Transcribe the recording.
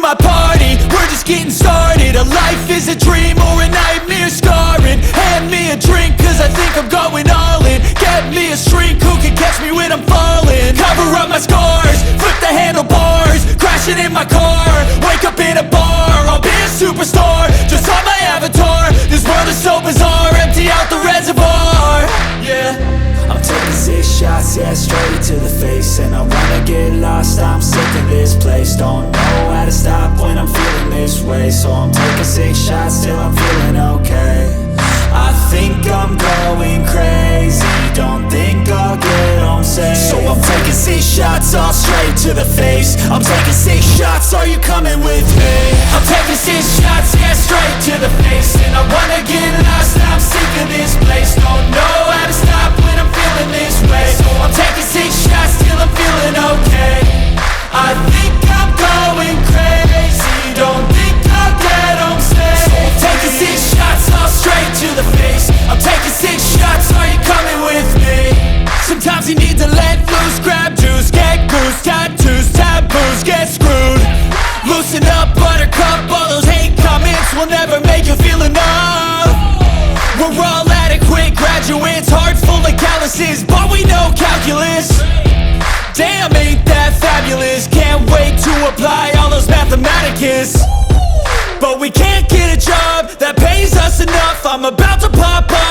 my party, we're just getting started. A life is a dream or a nightmare scarring. Hand me a drink cause I think I'm going all in. Get me a shrink who can catch me when I'm falling. Cover up my scars, flip the handlebars, crashing in my car, wake up in a bar. I'll be a superstar, just on my avatar. This world is so bizarre, empty out the reservoir. Yeah, I'm taking 6 shots, yeah, straight to the face. And I wanna get lost, I'm sick of this place. Don't know how to stop when I'm feeling this way. So I'm taking 6 shots till I'm feeling okay. I think I'm going crazy, don't think I'll get home safe. So I'm taking 6 shots, all straight to the face. I'm taking 6 shots, are you coming with me? I'm taking 6 shots, yeah, straight to the face. And I wanna get lost, I'm sick of this place. Don't know how to stop when I'm feeling this way. So I'm taking 6 shots till I'm feeling okay. I think I'm going crazy, don't think I'll get home safe. So I'm taking 6 shots, all straight to the face. I'm taking 6 shots, are you coming with me? Sometimes you need to let loose, grab juice, get goose, tattoos, taboos, get screwed. Loosen up, buttercup, all those hate comments will never make you feel enough. We're all adequate graduates, heart full of calluses, but we know calculus. Damn, ain't that fabulous? Can't wait to apply all those mathematicus. But we can't get a job that pays us enough. I'm about to pop up